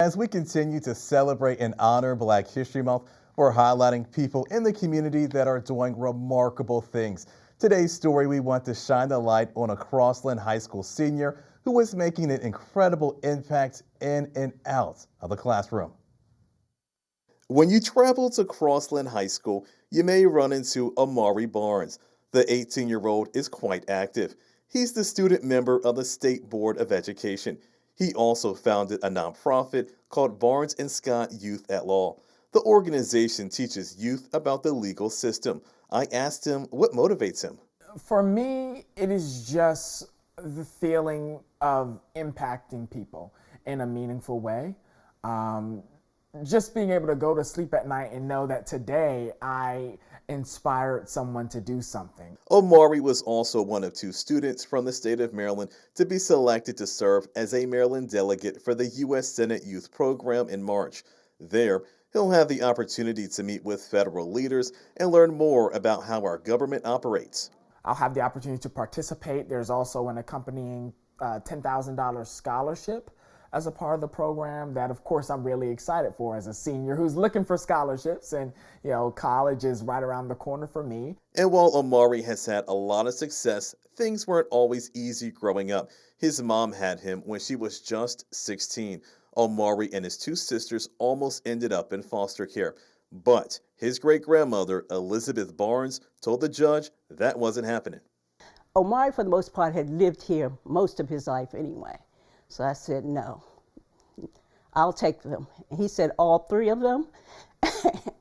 As we continue to celebrate and honor Black History Month, we're highlighting people in the community that are doing remarkable things. Today's story, we want to shine the light on a Crossland High School senior who is making an incredible impact in and out of the classroom. When you travel to Crossland High School, you may run into Amari Barnes. The 18-year-old is quite active. He's the student member of the State Board of Education. He also founded a nonprofit called Barnes and Scott Youth at Law. The organization teaches youth about the legal system. I asked him what motivates him. For me, it is just the feeling of impacting people in a meaningful way. Just being able to go to sleep at night and know that today I inspired someone to do something. Omari was also one of 2 students from the state of Maryland to be selected to serve as a Maryland delegate for the U.S. Senate Youth Program in March. There, he'll have the opportunity to meet with federal leaders and learn more about how our government operates. I'll have the opportunity to participate. There's also an accompanying $10,000 scholarship as a part of the program that, of course, I'm really excited for as a senior who's looking for scholarships, and college is right around the corner for me. And while Omari has had a lot of success, things weren't always easy growing up. His mom had him when she was just 16. Omari and his 2 sisters almost ended up in foster care. But his great-grandmother, Elizabeth Barnes, told the judge that wasn't happening. Omari, for the most part, had lived here most of his life anyway. So I said, no, I'll take them. And he said, all 3 of them?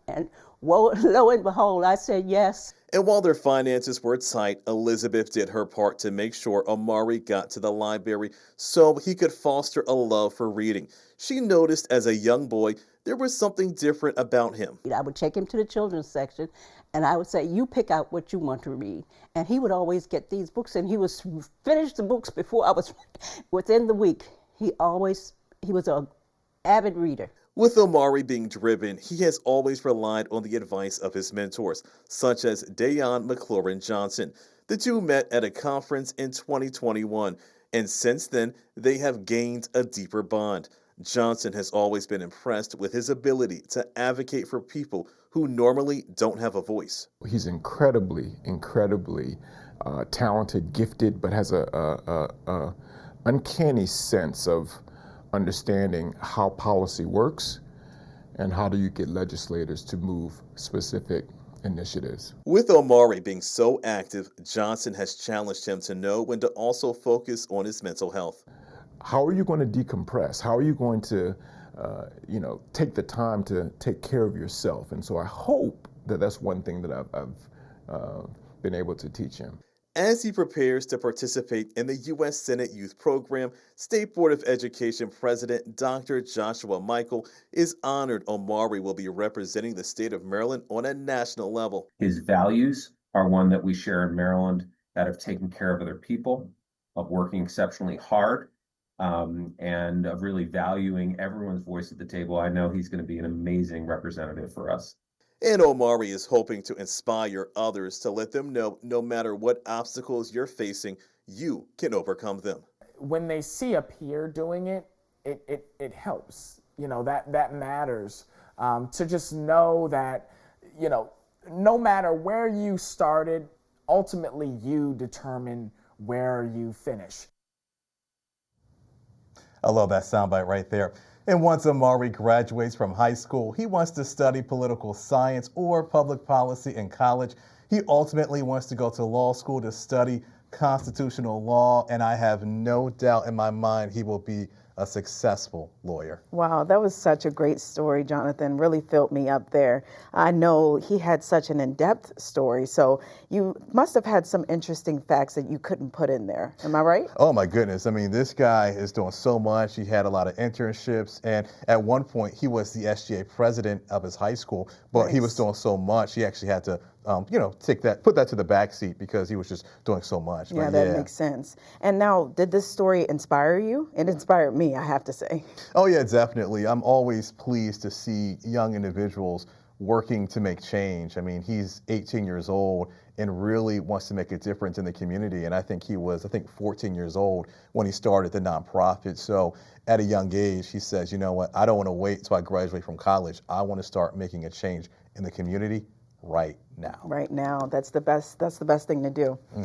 And lo and behold, I said yes. And while their finances were tight, Elizabeth did her part to make sure Omari got to the library so he could foster a love for reading. She noticed as a young boy there was something different about him. I would take him to the children's section and I would say, you pick out what you want to read. And he would always get these books, and he would finish the books before I was, within the week. He was an avid reader. With Omari being driven, he has always relied on the advice of his mentors, such as Dayon McLaurin Johnson. The 2 met at a conference in 2021, and since then, they have gained a deeper bond. Johnson has always been impressed with his ability to advocate for people who normally don't have a voice. He's incredibly talented, gifted, but has a uncanny sense of understanding how policy works and how do you get legislators to move specific initiatives. With Omari being so active, Johnson has challenged him to know when to also focus on his mental health. How are you going to decompress? How are you going to, take the time to take care of yourself? And so I hope that that's one thing that I've been able to teach him. As he prepares to participate in the U.S. Senate Youth Program, State Board of Education President Dr. Joshua Michael is honored Omari will be representing the state of Maryland on a national level. His values are one that we share in Maryland, that of taking care of other people, of working exceptionally hard, and of really valuing everyone's voice at the table. I know he's going to be an amazing representative for us. And Omari is hoping to inspire others to let them know no matter what obstacles you're facing, you can overcome them. When they see a peer doing it, it helps. That matters. To just know that, no matter where you started, ultimately you determine where you finish. I love that soundbite right there. And once Omari graduates from high school, he wants to study political science or public policy in college. He ultimately wants to go to law school to study constitutional law, and I have no doubt in my mind he will be a successful lawyer. Wow, that was such a great story, Jonathan. Really filled me up there. I know he had such an in-depth story, so you must have had some interesting facts that you couldn't put in there. Am I right? Oh my goodness. I mean, this guy is doing so much. He had a lot of internships, and at one point he was the SGA president of his high school, but Nice. He was doing so much, he actually had to put that to the back seat because he was just doing so much. Yeah, But that makes sense. And now, did this story inspire you? It inspired me, I have to say. Oh yeah, definitely. I'm always pleased to see young individuals working to make change. I mean, he's 18 years old and really wants to make a difference in the community. And I think he was, 14 years old when he started the nonprofit. So at a young age, he says, you know what, I don't want to wait until I graduate from college. I want to start making a change in the community right now. Right now, that's the best thing to do.